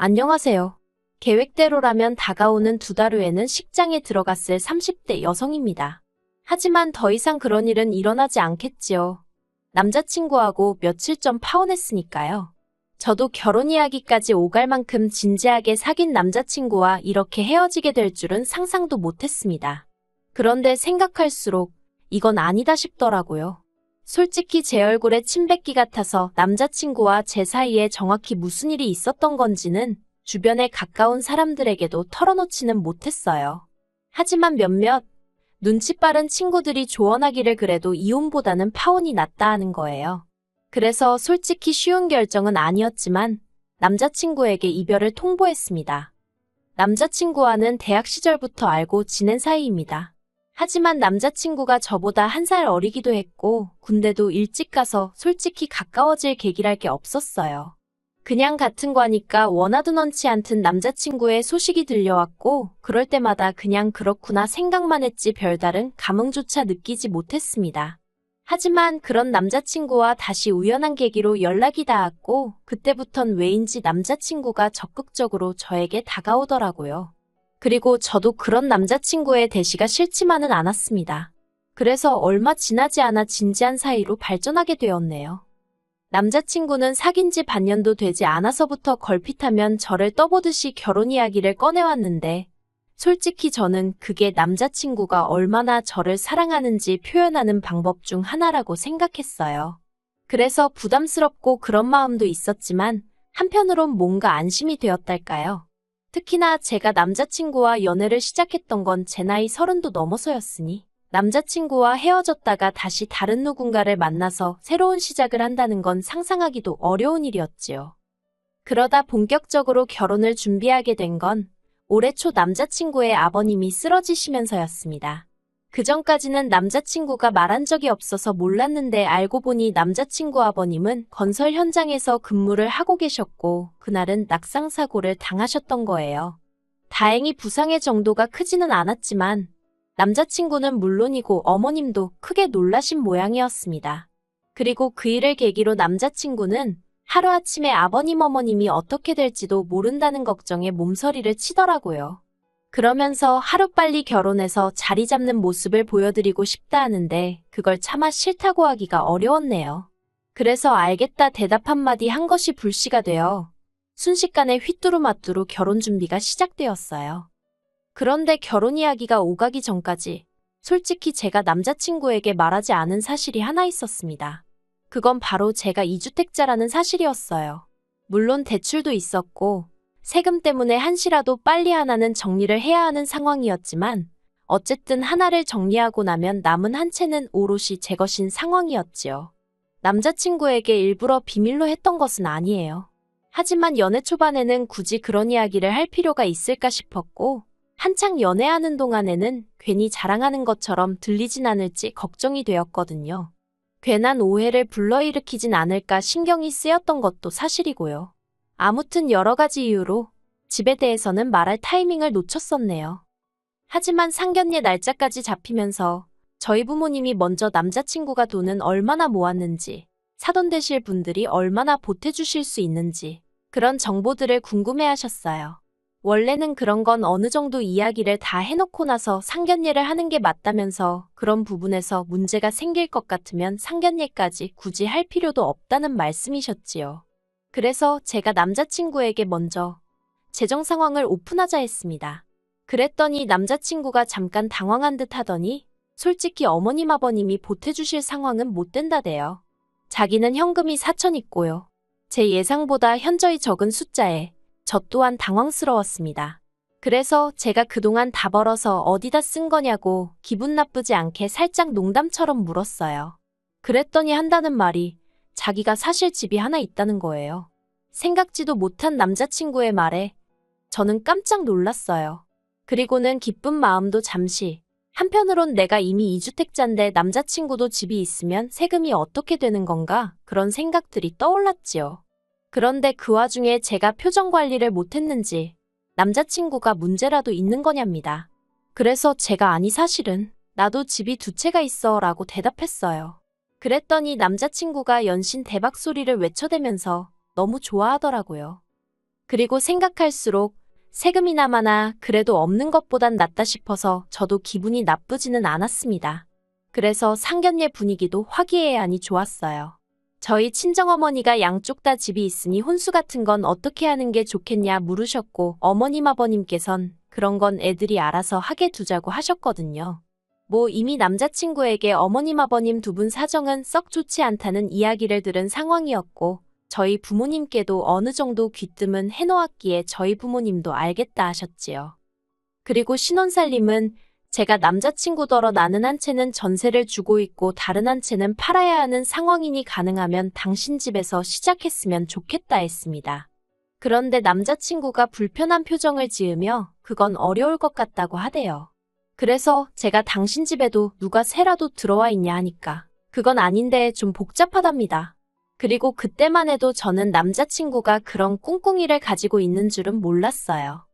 안녕하세요. 계획대로라면 다가오는 2달 후에는 식장에 들어갔을 30대 여성입니다. 하지만 더 이상 그런 일은 일어나지 않겠지요. 남자친구하고 며칠 전 파혼했으니까요. 저도 결혼 이야기까지 오갈 만큼 진지하게 사귄 남자친구와 이렇게 헤어지게 될 줄은 상상도 못했습니다. 그런데 생각할수록 이건 아니다 싶더라고요. 솔직히 제 얼굴에 침 뱉기 같아서 남자친구와 제 사이에 정확히 무슨 일이 있었던 건지는 주변에 가까운 사람들에게도 털어놓지는 못했어요. 하지만 몇몇 눈치 빠른 친구들이 조언하기를 그래도 이혼보다는 파혼이 낫다 하는 거예요. 그래서 솔직히 쉬운 결정은 아니었지만 남자친구에게 이별을 통보했습니다. 남자친구와는 대학 시절부터 알고 지낸 사이입니다. 하지만 남자친구가 저보다 1살 어리기도 했고 군대도 일찍 가서 솔직히 가까워질 계기랄 게 없었어요. 그냥 같은 과니까 원하든 원치 않든 남자친구의 소식이 들려왔고 그럴 때마다 그냥 그렇구나 생각만 했지 별다른 감흥조차 느끼지 못했습니다. 하지만 그런 남자친구와 다시 우연한 계기로 연락이 닿았고 그때부턴 왜인지 남자친구가 적극적으로 저에게 다가오더라고요. 그리고 저도 그런 남자친구의 대시가 싫지만은 않았습니다. 그래서 얼마 지나지 않아 진지한 사이로 발전하게 되었네요. 남자친구는 사귄 지 반년도 되지 않아서부터 걸핏하면 저를 떠보듯이 결혼 이야기를 꺼내왔는데 솔직히 저는 그게 남자친구가 얼마나 저를 사랑하는지 표현하는 방법 중 하나라고 생각했어요. 그래서 부담스럽고 그런 마음도 있었지만 한편으론 뭔가 안심이 되었달까요? 특히나 제가 남자친구와 연애를 시작했던 건 제 나이 30도 넘어서였으니 남자친구와 헤어졌다가 다시 다른 누군가를 만나서 새로운 시작을 한다는 건 상상하기도 어려운 일이었지요. 그러다 본격적으로 결혼을 준비하게 된 건 올해 초 남자친구의 아버님이 쓰러지시면서였습니다. 그전까지는 남자친구가 말한 적이 없어서 몰랐는데 알고 보니 남자친구 아버님은 건설 현장에서 근무를 하고 계셨고 그날은 낙상사고를 당하셨던 거예요. 다행히 부상의 정도가 크지는 않았지만 남자친구는 물론이고 어머님도 크게 놀라신 모양이었습니다. 그리고 그 일을 계기로 남자친구는 하루아침에 아버님 어머님이 어떻게 될지도 모른다는 걱정에 몸서리를 치더라고요. 그러면서 하루빨리 결혼해서 자리 잡는 모습을 보여드리고 싶다 하는데 그걸 차마 싫다고 하기가 어려웠네요. 그래서 알겠다 대답 한마디 한 것이 불씨가 되어 순식간에 휘뚜루마뚜루 결혼 준비가 시작되었어요. 그런데 결혼 이야기가 오가기 전까지 솔직히 제가 남자친구에게 말하지 않은 사실이 하나 있었습니다. 그건 바로 제가 2주택자라는 사실이었어요. 물론 대출도 있었고 세금 때문에 한시라도 빨리 하나는 정리를 해야 하는 상황이었지만 어쨌든 하나를 정리하고 나면 남은 한 채는 오롯이 제 것인 상황이었지요. 남자친구에게 일부러 비밀로 했던 것은 아니에요. 하지만 연애 초반에는 굳이 그런 이야기를 할 필요가 있을까 싶었고 한창 연애하는 동안에는 괜히 자랑하는 것처럼 들리진 않을지 걱정이 되었거든요. 괜한 오해를 불러일으키진 않을까 신경이 쓰였던 것도 사실이고요. 아무튼 여러 가지 이유로 집에 대해서는 말할 타이밍을 놓쳤었네요. 하지만 상견례 날짜까지 잡히면서 저희 부모님이 먼저 남자친구가 돈은 얼마나 모았는지, 사돈 되실 분들이 얼마나 보태주실 수 있는지 그런 정보들을 궁금해하셨어요. 원래는 그런 건 어느 정도 이야기를 다 해놓고 나서 상견례를 하는 게 맞다면서 그런 부분에서 문제가 생길 것 같으면 상견례까지 굳이 할 필요도 없다는 말씀이셨지요. 그래서 제가 남자친구에게 먼저 재정 상황을 오픈하자 했습니다. 그랬더니 남자친구가 잠깐 당황한 듯 하더니 솔직히 어머님 아버님이 보태주실 상황은 못 된다대요. 자기는 현금이 4천 있고요. 제 예상보다 현저히 적은 숫자에 저 또한 당황스러웠습니다. 그래서 제가 그동안 다 벌어서 어디다 쓴 거냐고 기분 나쁘지 않게 살짝 농담처럼 물었어요. 그랬더니 한다는 말이 자기가 사실 집이 하나 있다는 거예요. 생각지도 못한 남자친구의 말에 저는 깜짝 놀랐어요. 그리고는 기쁜 마음도 잠시, 한편으론 내가 이미 2주택자인데 남자친구도 집이 있으면 세금이 어떻게 되는 건가 그런 생각들이 떠올랐지요. 그런데 그 와중에 제가 표정 관리를 못했는지 남자친구가 문제라도 있는 거냐입니다. 그래서 제가 아니 사실은 나도 집이 2채가 있어 라고 대답했어요. 그랬더니 남자친구가 연신 대박 소리를 외쳐대면서 너무 좋아하더라고요. 그리고 생각할수록 세금이나마나 그래도 없는 것보단 낫다 싶어서 저도 기분이 나쁘지는 않았습니다. 그래서 상견례 분위기도 화기애애하니 좋았어요. 저희 친정어머니가 양쪽 다 집이 있으니 혼수 같은 건 어떻게 하는 게 좋겠냐 물으셨고 어머님 아버님께선 그런 건 애들이 알아서 하게 두자고 하셨거든요. 뭐 이미 남자친구에게 어머님 아버님 두 분 사정은 썩 좋지 않다는 이야기를 들은 상황이었고 저희 부모님께도 어느 정도 귀뜸은 해놓았기에 저희 부모님도 알겠다 하셨지요. 그리고 신혼살림은 제가 남자친구더러 나는 한 채는 전세를 주고 있고 다른 한 채는 팔아야 하는 상황이니 가능하면 당신 집에서 시작했으면 좋겠다 했습니다. 그런데 남자친구가 불편한 표정을 지으며 그건 어려울 것 같다고 하대요. 그래서 제가 당신 집에도 누가 새라도 들어와 있냐 하니까 그건 아닌데 좀 복잡하답니다. 그리고 그때만 해도 저는 남자친구가 그런 꿍꿍이를 가지고 있는 줄은 몰랐어요.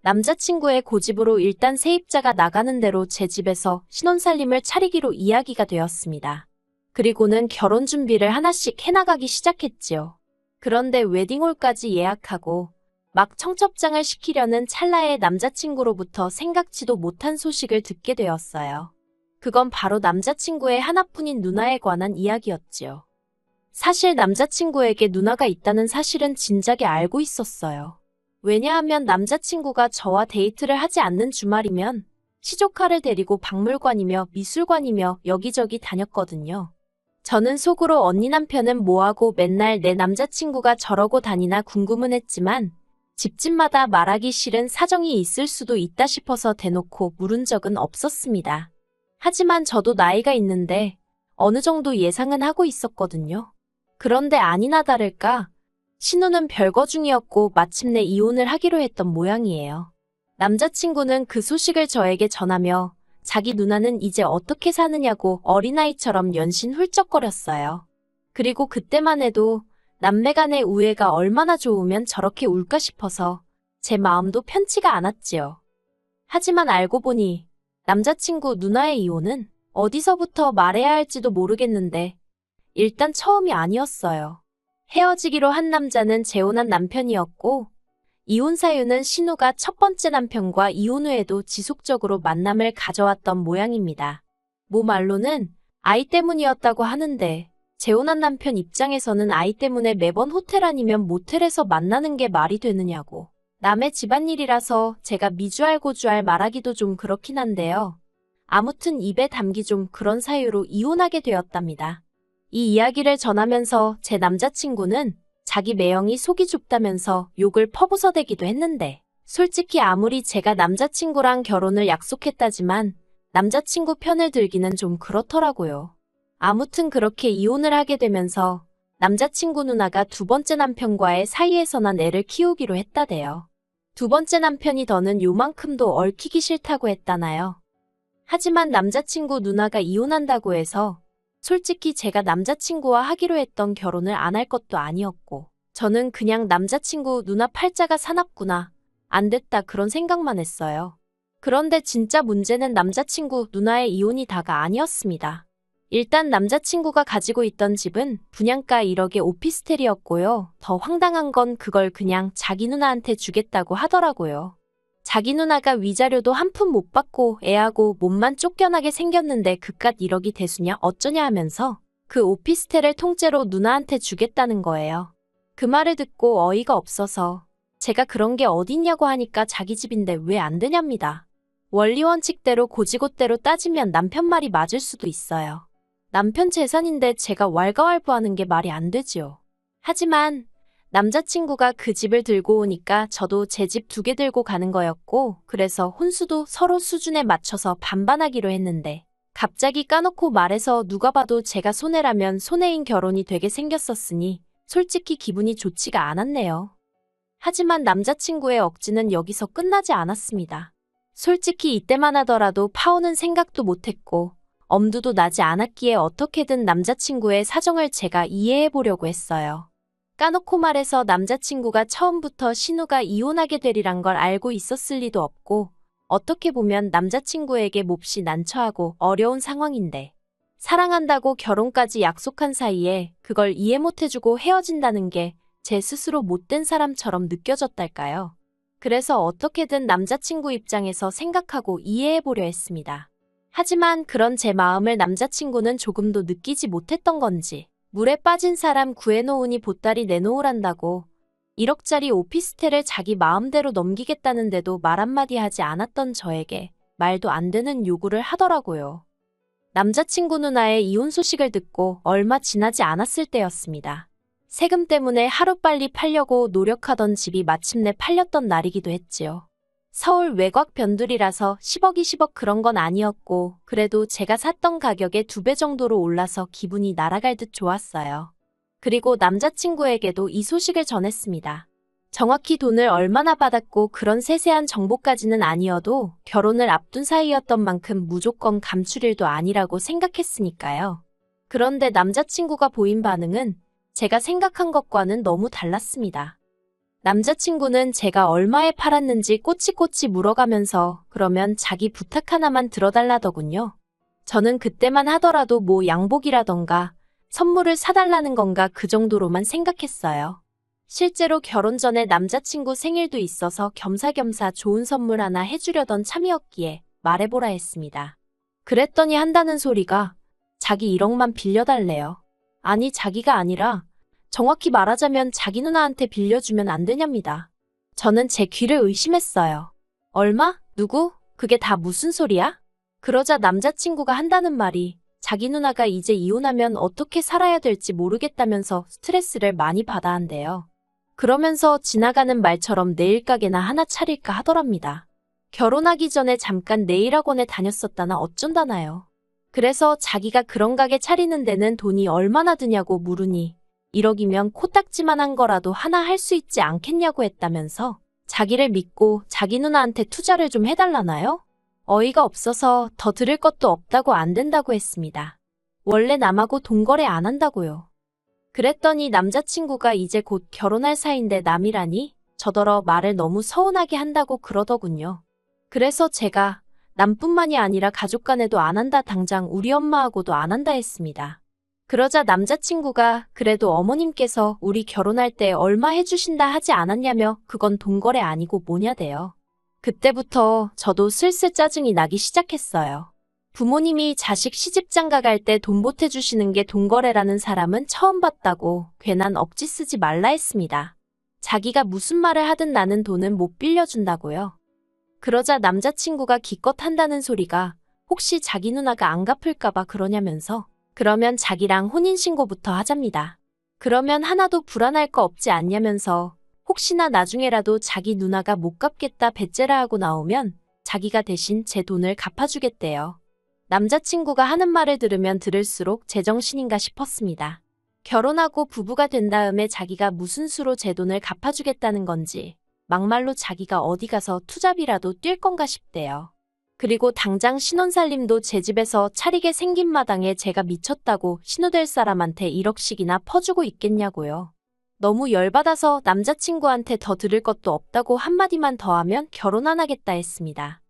남자친구의 고집으로 일단 세입자가 나가는 대로 제 집에서 신혼살림을 차리기로 이야기가 되었습니다. 그리고는 결혼 준비를 하나씩 해나가기 시작했지요. 그런데 웨딩홀까지 예약하고 막 청첩장을 시키려는 찰나에 남자친구로부터 생각지도 못한 소식을 듣게 되었어요. 그건 바로 남자친구의 하나뿐인 누나에 관한 이야기였지요. 사실 남자친구에게 누나가 있다는 사실은 진작에 알고 있었어요. 왜냐하면 남자친구가 저와 데이트를 하지 않는 주말이면 시조카를 데리고 박물관이며 미술관이며 여기저기 다녔거든요. 저는 속으로 언니 남편은 뭐하고 맨날 내 남자친구가 저러고 다니나 궁금은 했지만 집집마다 말하기 싫은 사정이 있을 수도 있다 싶어서 대놓고 물은 적은 없었습니다. 하지만 저도 나이가 있는데 어느 정도 예상은 하고 있었거든요. 그런데 아니나 다를까 신우는 별거 중이었고 마침내 이혼을 하기로 했던 모양이에요. 남자친구는 그 소식을 저에게 전하며 자기 누나는 이제 어떻게 사느냐고 어린아이처럼 연신 훌쩍거렸어요. 그리고 그때만 해도 남매 간의 우애가 얼마나 좋으면 저렇게 울까 싶어서 제 마음도 편치가 않았지요. 하지만 알고 보니 남자친구 누나의 이혼은 어디서부터 말해야 할지도 모르겠는데 일단 처음이 아니었어요. 헤어지기로 한 남자는 재혼한 남편이었고 이혼 사유는 신우가 첫 번째 남편과 이혼 후에도 지속적으로 만남을 가져왔던 모양입니다. 모 말로는 아이 때문이었다고 하는데 재혼한 남편 입장에서는 아이 때문에 매번 호텔 아니면 모텔에서 만나는 게 말이 되느냐고. 남의 집안일이라서 제가 미주알고주알 말하기도 좀 그렇긴 한데요. 아무튼 입에 담기 좀 그런 사유로 이혼하게 되었답니다. 이 이야기를 전하면서 제 남자친구는 자기 매형이 속이 좁다면서 욕을 퍼부어대기도 했는데 솔직히 아무리 제가 남자친구랑 결혼을 약속했다지만 남자친구 편을 들기는 좀 그렇더라고요. 아무튼 그렇게 이혼을 하게 되면서 남자친구 누나가 두 번째 남편과의 사이에서 난 애를 키우기로 했다대요. 두 번째 남편이 더는 요만큼도 얽히기 싫다고 했다나요. 하지만 남자친구 누나가 이혼한다고 해서 솔직히 제가 남자친구와 하기로 했던 결혼을 안 할 것도 아니었고 저는 그냥 남자친구 누나 팔자가 사납구나, 안 됐다 그런 생각만 했어요. 그런데 진짜 문제는 남자친구 누나의 이혼이 다가 아니었습니다. 일단 남자친구가 가지고 있던 집은 분양가 1억의 오피스텔이었고요. 더 황당한 건 그걸 그냥 자기 누나한테 주겠다고 하더라고요. 자기 누나가 위자료도 한 푼 못 받고 애하고 몸만 쫓겨나게 생겼는데 그깟 1억이 대수냐 어쩌냐 하면서 그 오피스텔을 통째로 누나한테 주겠다는 거예요. 그 말을 듣고 어이가 없어서 제가 그런 게 어딨냐고 하니까 자기 집인데 왜 안 되냐입니다. 원리 원칙대로 고지고대로 따지면 남편 말이 맞을 수도 있어요. 남편 재산인데 제가 왈가왈부하는 게 말이 안 되지요. 하지만 남자친구가 그 집을 들고 오니까 저도 제 집 2개 들고 가는 거였고 그래서 혼수도 서로 수준에 맞춰서 반반하기로 했는데 갑자기 까놓고 말해서 누가 봐도 제가 손해라면 손해인 결혼이 되게 생겼었으니 솔직히 기분이 좋지가 않았네요. 하지만 남자친구의 억지는 여기서 끝나지 않았습니다. 솔직히 이때만 하더라도 파오는 생각도 못했고 엄두도 나지 않았기에 어떻게든 남자친구의 사정을 제가 이해해보려고 했어요. 까놓고 말해서 남자친구가 처음부터 신우가 이혼하게 되리란 걸 알고 있었을 리도 없고 어떻게 보면 남자친구에게 몹시 난처하고 어려운 상황인데 사랑한다고 결혼까지 약속한 사이에 그걸 이해 못해주고 헤어진다는 게 제 스스로 못된 사람처럼 느껴졌달까요? 그래서 어떻게든 남자친구 입장에서 생각하고 이해해보려 했습니다. 하지만 그런 제 마음을 남자친구는 조금도 느끼지 못했던 건지 물에 빠진 사람 구해놓으니 보따리 내놓으란다고 1억짜리 오피스텔을 자기 마음대로 넘기겠다는데도 말 한마디 하지 않았던 저에게 말도 안 되는 요구를 하더라고요. 남자친구 누나의 이혼 소식을 듣고 얼마 지나지 않았을 때였습니다. 세금 때문에 하루빨리 팔려고 노력하던 집이 마침내 팔렸던 날이기도 했지요. 서울 외곽 변두리라서 10억 20억 그런 건 아니었고 그래도 제가 샀던 가격의 2배 정도로 올라서 기분이 날아갈 듯 좋았어요. 그리고 남자친구에게도 이 소식을 전했습니다. 정확히 돈을 얼마나 받았고 그런 세세한 정보까지는 아니어도 결혼을 앞둔 사이였던 만큼 무조건 감출 일도 아니라고 생각했으니까요. 그런데 남자친구가 보인 반응은 제가 생각한 것과는 너무 달랐습니다. 남자친구는 제가 얼마에 팔았는지 꼬치꼬치 물어가면서 그러면 자기 부탁 하나만 들어달라더군요. 저는 그때만 하더라도 뭐 양복이라던가 선물을 사달라는 건가 그 정도로만 생각했어요. 실제로 결혼 전에 남자친구 생일도 있어서 겸사겸사 좋은 선물 하나 해주려던 참이었기에 말해보라 했습니다. 그랬더니 한다는 소리가 자기 1억만 빌려달래요. 아니 자기가 아니라 정확히 말하자면 자기 누나한테 빌려주면 안 되냐입니다. 저는 제 귀를 의심했어요. 얼마? 누구? 그게 다 무슨 소리야? 그러자 남자친구가 한다는 말이 자기 누나가 이제 이혼하면 어떻게 살아야 될지 모르겠다면서 스트레스를 많이 받아 한대요. 그러면서 지나가는 말처럼 네일 가게나 하나 차릴까 하더랍니다. 결혼하기 전에 잠깐 네일 학원에 다녔었다나 어쩐다나요. 그래서 자기가 그런 가게 차리는 데는 돈이 얼마나 드냐고 물으니 1억이면 코딱지만한 거라도 하나 할 수 있지 않겠냐고 했다면서 자기를 믿고 자기 누나한테 투자를 좀 해달라나요? 어이가 없어서 더 들을 것도 없다고 안 된다고 했습니다. 원래 남하고 돈거래 안 한다고요. 그랬더니 남자친구가 이제 곧 결혼할 사이인데 남이라니 저더러 말을 너무 서운하게 한다고 그러더군요. 그래서 제가 남뿐만이 아니라 가족 간에도 안 한다 당장 우리 엄마하고도 안 한다 했습니다. 그러자 남자친구가 그래도 어머님께서 우리 결혼할 때 얼마 해주신다 하지 않았냐며 그건 돈거래 아니고 뭐냐대요. 그때부터 저도 슬슬 짜증이 나기 시작했어요. 부모님이 자식 시집장가 갈 때 돈 보태주시는 게 돈거래라는 사람은 처음 봤다고 괜한 억지 쓰지 말라 했습니다. 자기가 무슨 말을 하든 나는 돈은 못 빌려준다고요. 그러자 남자친구가 기껏 한다는 소리가 혹시 자기 누나가 안 갚을까봐 그러냐면서 그러면 자기랑 혼인신고부터 하잡니다. 그러면 하나도 불안할 거 없지 않냐면서 혹시나 나중에라도 자기 누나가 못 갚겠다 배째라 하고 나오면 자기가 대신 제 돈을 갚아주겠대요. 남자친구가 하는 말을 들으면 들을수록 제정신인가 싶었습니다. 결혼하고 부부가 된 다음에 자기가 무슨 수로 제 돈을 갚아주겠다는 건지 막말로 자기가 어디 가서 투잡이라도 뛸 건가 싶대요. 그리고 당장 신혼살림도 제 집에서 차리게 생긴 마당에 제가 미쳤다고 신우될 사람한테 1억씩이나 퍼주고 있겠냐고요. 너무 열받아서 남자친구한테 더 들을 것도 없다고 한마디만 더 하면 결혼 안 하겠다 했습니다.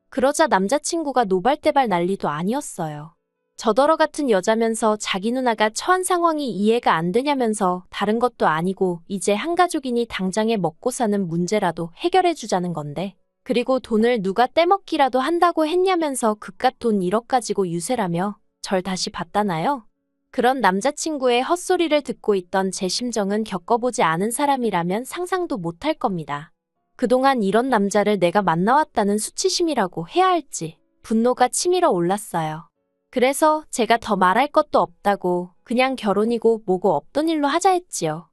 그러자 남자친구가 노발대발 난리도 아니었어요. 저더러 같은 여자면서 자기 누나가 처한 상황이 이해가 안 되냐면서 다른 것도 아니고 이제 한 가족이니 당장에 먹고 사는 문제라도 해결해 주자는 건데 그리고 돈을 누가 떼먹기라도 한다고 했냐면서 그깟 돈 1억 가지고 유세라며 절 다시 봤다나요? 그런 남자친구의 헛소리를 듣고 있던 제 심정은 겪어보지 않은 사람이라면 상상도 못할 겁니다. 그동안 이런 남자를 내가 만나왔다는 수치심이라고 해야 할지 분노가 치밀어 올랐어요. 그래서 제가 더 말할 것도 없다고 그냥 결혼이고 뭐고 없던 일로 하자 했지요.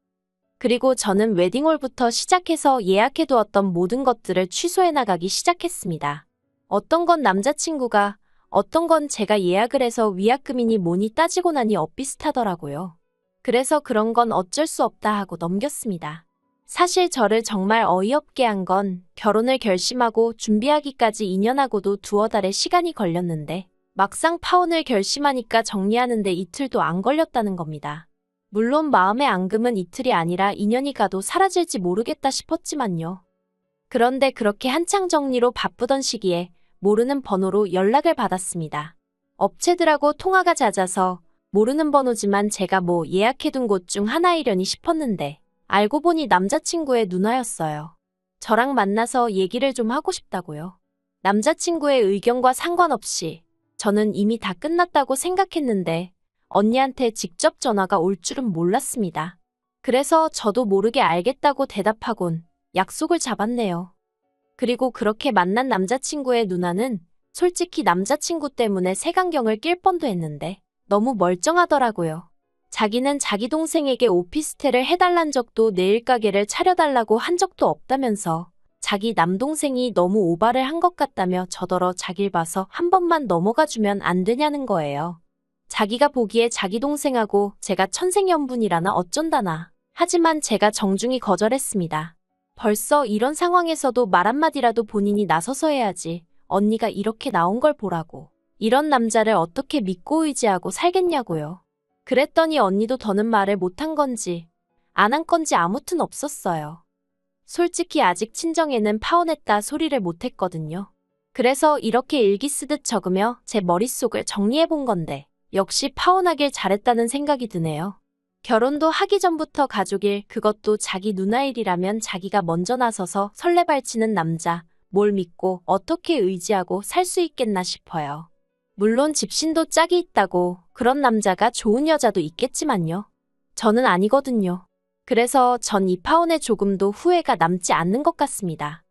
그리고 저는 웨딩홀부터 시작해서 예약해두었던 모든 것들을 취소해 나가기 시작했습니다. 어떤 건 남자친구가, 어떤 건 제가 예약을 해서 위약금이니 뭐니 따지고 나니 엇비슷하더라고요. 그래서 그런 건 어쩔 수 없다 하고 넘겼습니다. 사실 저를 정말 어이없게 한 건 결혼을 결심하고 준비하기까지 2년하고도 두어 달의 시간이 걸렸는데 막상 파혼을 결심하니까 정리하는데 이틀도 안 걸렸다는 겁니다. 물론 마음의 앙금은 이틀이 아니라 2년이 가도 사라질지 모르겠다 싶었지만요. 그런데 그렇게 한창 정리로 바쁘던 시기에 모르는 번호로 연락을 받았습니다. 업체들하고 통화가 잦아서 모르는 번호지만 제가 뭐 예약해둔 곳 중 하나이려니 싶었는데 알고 보니 남자친구의 누나였어요. 저랑 만나서 얘기를 좀 하고 싶다고요. 남자친구의 의견과 상관없이 저는 이미 다 끝났다고 생각했는데 언니한테 직접 전화가 올 줄은 몰랐습니다. 그래서 저도 모르게 알겠다고 대답하곤 약속을 잡았네요. 그리고 그렇게 만난 남자친구의 누나는 솔직히 남자친구 때문에 색안경을 낄 뻔도 했는데 너무 멀쩡하더라고요. 자기는 자기 동생에게 오피스텔을 해달란 적도 네일 가게를 차려달라고 한 적도 없다면서 자기 남동생이 너무 오바를 한 것 같다며 저더러 자길 봐서 한 번만 넘어가주면 안 되냐는 거예요. 자기가 보기에 자기 동생하고 제가 천생연분이라나 어쩐다나. 하지만 제가 정중히 거절했습니다. 벌써 이런 상황에서도 말 한마디라도 본인이 나서서 해야지. 언니가 이렇게 나온 걸 보라고. 이런 남자를 어떻게 믿고 의지하고 살겠냐고요. 그랬더니 언니도 더는 말을 못한 건지 안 한 건지 아무튼 없었어요. 솔직히 아직 친정에는 파혼했다 소리를 못했거든요. 그래서 이렇게 일기 쓰듯 적으며 제 머릿속을 정리해본 건데 역시 파혼하길 잘했다는 생각이 드네요. 결혼도 하기 전부터 가족일, 그것도 자기 누나 일이라면 자기가 먼저 나서서 설레발치는 남자, 뭘 믿고 어떻게 의지하고 살 수 있겠나 싶어요. 물론 집신도 짝이 있다고 그런 남자가 좋은 여자도 있겠지만요. 저는 아니거든요. 그래서 전 이 파혼에 조금도 후회가 남지 않는 것 같습니다.